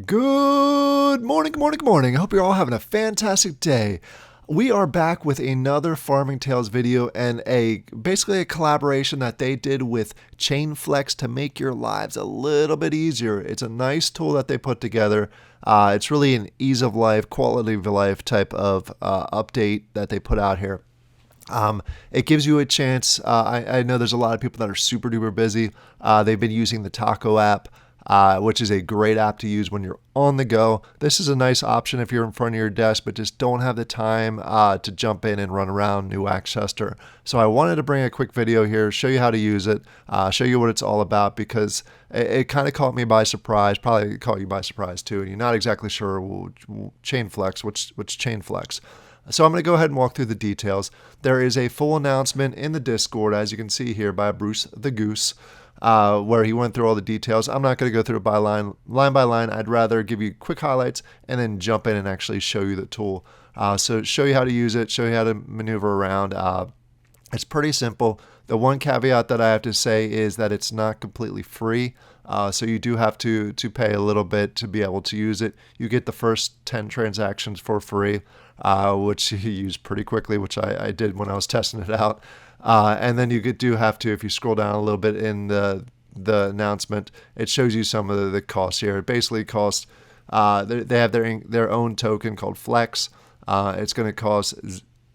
Good morning, good morning, good morning. I hope you're all having a fantastic day. We are back with another Farming Tales video and basically a collaboration that they did with ChainFlex to make your lives a little bit easier. It's a nice tool that they put together. It's really an ease of life, quality of life type of update that they put out here. It gives you a chance. I know there's a lot of people that are super duper busy. They've been using the Taco app, which is a great app to use when you're on the go. This is a nice option if you're in front of your desk, but just don't have the time to jump in and run around New Axchester. So I wanted to bring a quick video here, show you how to use it, show you what it's all about, because it kind of caught me by surprise, probably caught you by surprise too, and you're not exactly sure ChainFlex, which ChainFlex. So I'm going to go ahead and walk through the details. There is a full announcement in the Discord, as you can see here, by Bruce the Goose, where he went through all the details. I'm not going to go through it by line by line. I'd rather give you quick highlights and then jump in and actually show you the tool. So show you how to use it, show you how to maneuver around. It's pretty simple. The one caveat that I have to say is that it's not completely free. So you do have to pay a little bit to be able to use it. You get the first 10 transactions for free, which you use pretty quickly, which I did when I was testing it out. And then you do have to, if you scroll down a little bit in the announcement, it shows you some of the costs here. It basically costs, they have their own token called Flex. It's going to cost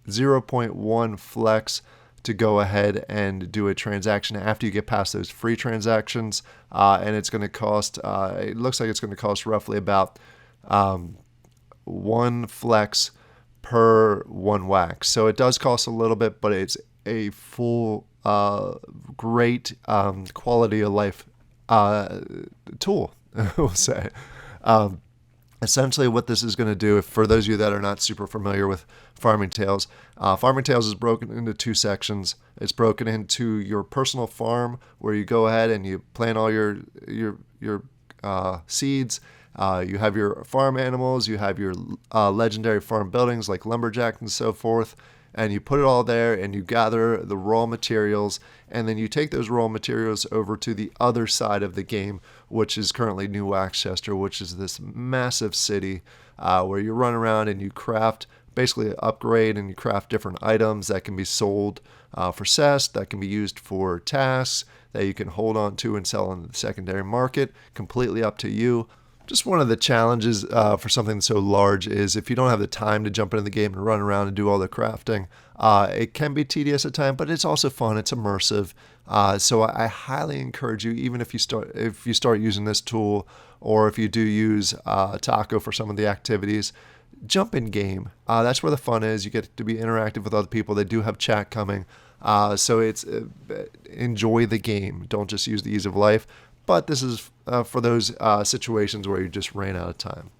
0.1 Flex to go ahead and do a transaction after you get past those free transactions. And it's going to cost, it looks like it's going to cost roughly about 1 Flex per 1 wax. So it does cost a little bit, but it's a full, great quality of life tool, we'll say. Essentially what this is going to do, for those of you that are not super familiar with Farming Tales, Farming Tales is broken into 2 sections. It's broken into your personal farm, where you go ahead and you plant all your seeds. You have your farm animals, you have your legendary farm buildings like lumberjack and so forth, and you put it all there and you gather the raw materials, and then you take those raw materials over to the other side of the game, which is currently New Axchester, which is this massive city where you run around and you craft, basically upgrade, and you craft different items that can be sold for cess, that can be used for tasks, that you can hold on to and sell in the secondary market, completely up to you. Just one of the challenges for something so large is if you don't have the time to jump into the game and run around and do all the crafting, it can be tedious at times, but it's also fun. It's immersive. So I highly encourage you, even if you start using this tool, or if you do use Taco for some of the activities, jump in game. That's where the fun is. You get to be interactive with other people. They do have chat coming. So it's enjoy the game. Don't just use the ease of life. But this is for those situations where you just ran out of time.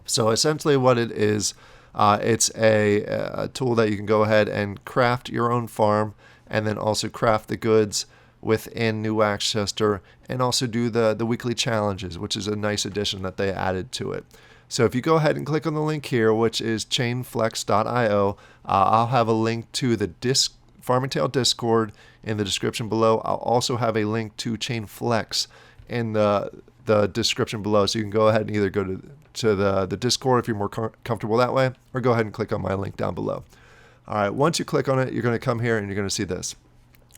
So essentially what it is, it's a tool that you can go ahead and craft your own farm, and then also craft the goods within New Axchester, and also do the weekly challenges, which is a nice addition that they added to it. So if you go ahead and click on the link here, which is chainflex.io, I'll have a link to the Farming Tale Discord in the description below. I'll also have a link to ChainFlex in the description below, so you can go ahead and either go to the Discord if you're more comfortable that way, or go ahead and click on my link down below. All right, once you click on it, you're going to come here and you're going to see this.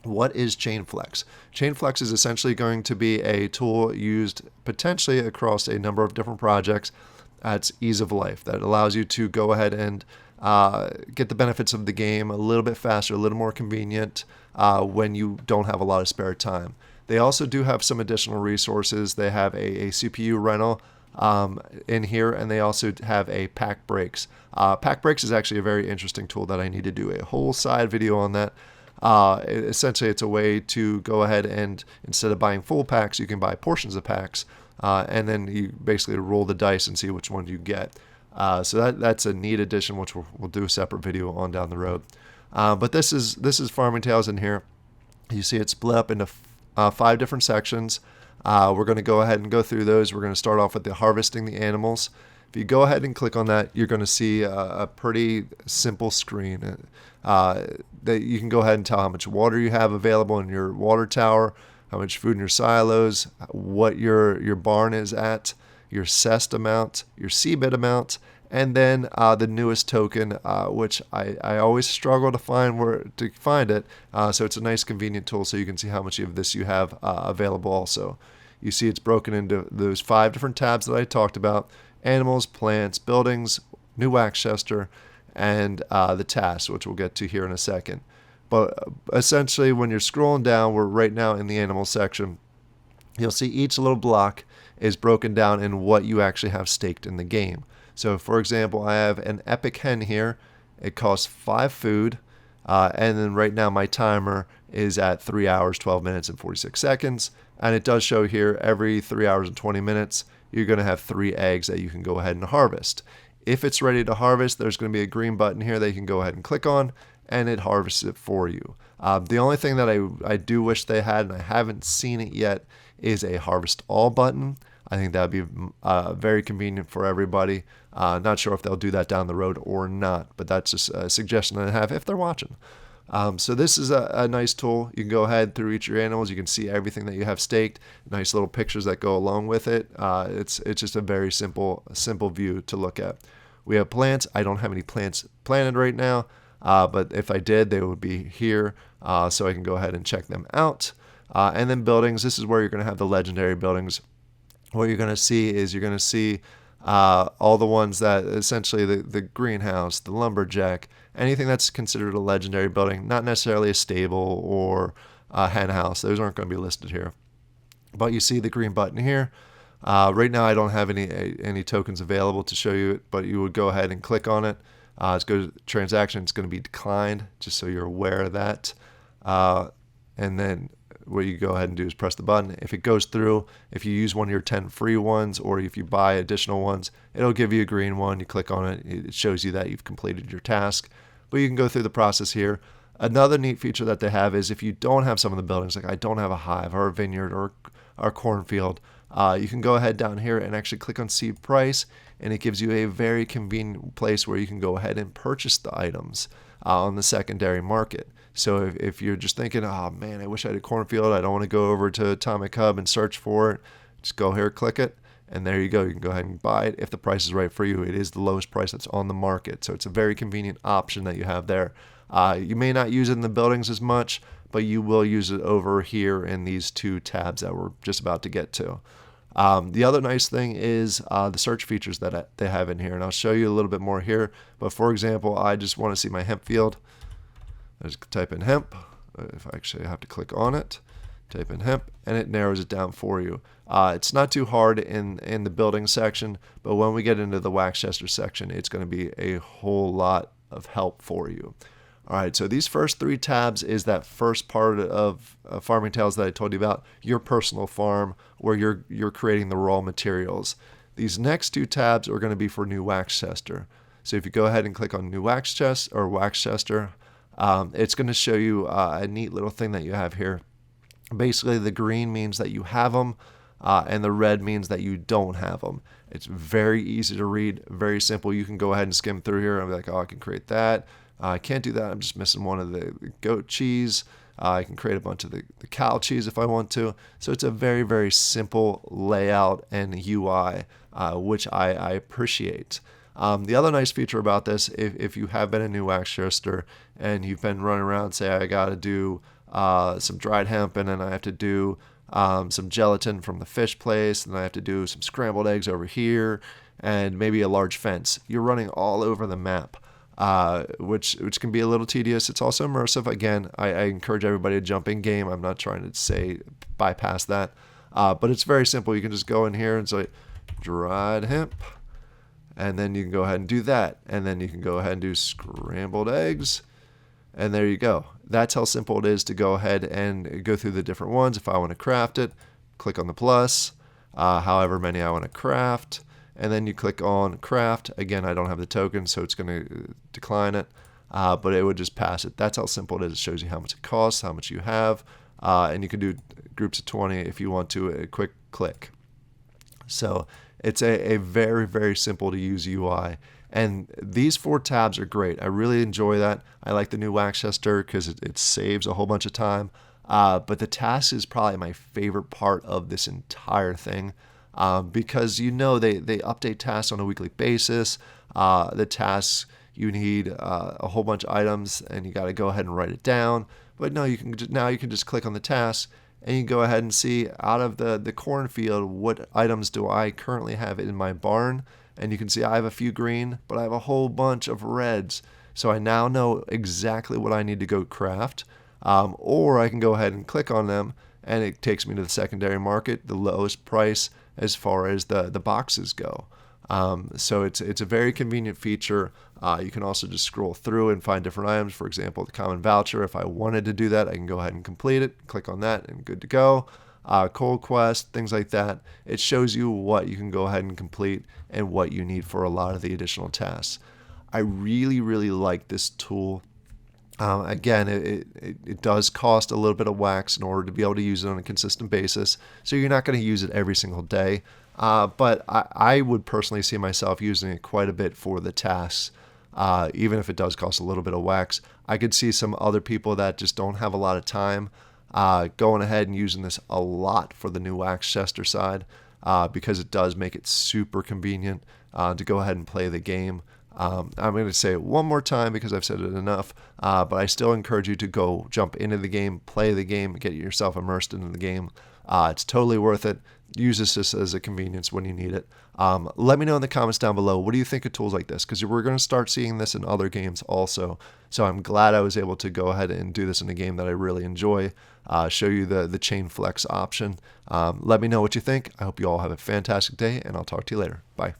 What is ChainFlex? ChainFlex is essentially going to be a tool used potentially across a number of different projects. It's ease of life that allows you to go ahead and get the benefits of the game a little bit faster, a little more convenient when you don't have a lot of spare time. They also do have some additional resources. They have a CPU rental in here, and they also have a pack breaks. Pack breaks is actually a very interesting tool that I need to do a whole side video on that. Essentially, it's a way to go ahead and, instead of buying full packs, you can buy portions of packs, and then you basically roll the dice and see which one you get. So that's a neat addition, which we'll do a separate video on down the road. But this is Farming Tales in here. You see it split up into 5 different sections. We're going to go ahead and go through those. We're going to start off with the harvesting the animals. If you go ahead and click on that, you're going to see a pretty simple screen that you can go ahead and tell how much water you have available in your water tower, how much food in your silos, what your barn is at. your CEST amount, your CBIT amount, and then the newest token, which I always struggle to find it. So it's a nice convenient tool so you can see how much of this you have available also. You see it's broken into those 5 different tabs that I talked about: animals, plants, buildings, new wax chester, and the tasks, which we'll get to here in a second. But essentially, when you're scrolling down, we're right now in the animal section. You'll see each little block is broken down in what you actually have staked in the game. So for example, I have an epic hen here. It costs 5 food. And then right now my timer is at 3 hours, 12 minutes, and 46 seconds. And it does show here every 3 hours and 20 minutes, you're going to have 3 eggs that you can go ahead and harvest. If it's ready to harvest, there's going to be a green button here that you can go ahead and click on, and it harvests it for you. The only thing that I do wish they had, and I haven't seen it yet, is a harvest all button. I think that would be very convenient for everybody. Not sure if they'll do that down the road or not, but that's just a suggestion that I have if they're watching. So this is a nice tool. You can go ahead through each of your animals. You can see everything that you have staked. Nice little pictures that go along with it. It's just a very simple view to look at. We have plants. I don't have any plants planted right now, but if I did, they would be here, so I can go ahead and check them out. And then buildings. This is where you're going to have the legendary buildings. What you're going to see is all the ones that essentially the greenhouse, the lumberjack, anything that's considered a legendary building, not necessarily a stable or a hen house. Those aren't going to be listed here. But you see the green button here. Right now I don't have any tokens available to show you it, but you would go ahead and click on it. Let's go to transaction. It's going to be declined, just so you're aware of that. And then what you go ahead and do is press the button. If it goes through, if you use one of your 10 free ones, or if you buy additional ones, it'll give you a green one. You click on it, it shows you that you've completed your task. But you can go through the process here. Another neat feature that they have is if you don't have some of the buildings, like I don't have a hive or a vineyard or a cornfield, you can go ahead down here and actually click on seed price, and it gives you a very convenient place where you can go ahead and purchase the items on the secondary market. So if you're just thinking, oh man, I wish I had a cornfield, I don't want to go over to Atomic Hub and search for it, just go here, click it, and there you go. You can go ahead and buy it if the price is right for you. It is the lowest price that's on the market, so it's a very convenient option that you have there. You may not use it in the buildings as much, but you will use it over here in these 2 tabs that we're just about to get to. The other nice thing is the search features that they have in here, and I'll show you a little bit more here. But for example, I just want to see my hemp field. I just type in hemp. If I actually have to click on it, type in hemp, and it narrows it down for you. It's not too hard in the building section, but when we get into the wax chester section, it's going to be a whole lot of help for you. All right, so these first 3 tabs is that first part of Farming Tales that I told you about, your personal farm, where you're creating the raw materials. These next 2 tabs are going to be for new wax chester. So if you go ahead and click on new wax chest or wax chester, it's going to show you a neat little thing that you have here. Basically, the green means that you have them, and the red means that you don't have them. It's very easy to read, very simple. You can go ahead and skim through here and be like, oh, I can create that. I can't do that. I'm just missing one of the goat cheese. I can create a bunch of the cow cheese if I want to. So it's a very, very simple layout and UI, which I appreciate. The other nice feature about this, if you have been a new wax chester and you've been running around, say I got to do some dried hemp, and then I have to do some gelatin from the fish place, and I have to do some scrambled eggs over here, and maybe a large fence. You're running all over the map, which can be a little tedious. It's also immersive. Again, I encourage everybody to jump in game. I'm not trying to say bypass that, but it's very simple. You can just go in here and say dried hemp, and then you can go ahead and do that, and then you can go ahead and do scrambled eggs, and there you go. That's how simple it is to go ahead and go through the different ones. If I want to craft it, click on the plus, however many I want to craft, and then you click on craft. Again, I don't have the token, so it's going to decline it, but it would just pass it. That's how simple it is. It shows you how much it costs, how much you have, and you can do groups of 20 if you want to, a quick click. So it's a very, very simple to use UI. And these 4 tabs are great. I really enjoy that. I like the new wax chester because it saves a whole bunch of time. But the task is probably my favorite part of this entire thing. because they update tasks on a weekly basis. The tasks you need a whole bunch of items, and you got to go ahead and write it down. But no, now you can just click on the task, and you can go ahead and see out of the cornfield, what items do I currently have in my barn. And you can see I have a few green, but I have a whole bunch of reds. So I now know exactly what I need to go craft. Or I can go ahead and click on them, and it takes me to the secondary market, the lowest price as far as the boxes go. So it's a very convenient feature. You can also just scroll through and find different items. For example, the common voucher. If I wanted to do that, I can go ahead and complete it, click on that, and good to go. Cold Quest, things like that. It shows you what you can go ahead and complete and what you need for a lot of the additional tasks. I really, really like this tool. Again, it does cost a little bit of wax in order to be able to use it on a consistent basis. So you're not going to use it every single day. But I would personally see myself using it quite a bit for the tasks. Even if it does cost a little bit of wax, I could see some other people that just don't have a lot of time going ahead and using this a lot for the new wax chester side, because it does make it super convenient to go ahead and play the game. I'm going to say it one more time because I've said it enough, but I still encourage you to go jump into the game, play the game, get yourself immersed into the game. It's totally worth it. Use this just as a convenience when you need it. Let me know in the comments down below, what do you think of tools like this? Because we're going to start seeing this in other games also. So I'm glad I was able to go ahead and do this in a game that I really enjoy. Show you the ChainFlex option. Let me know what you think. I hope you all have a fantastic day, and I'll talk to you later. Bye.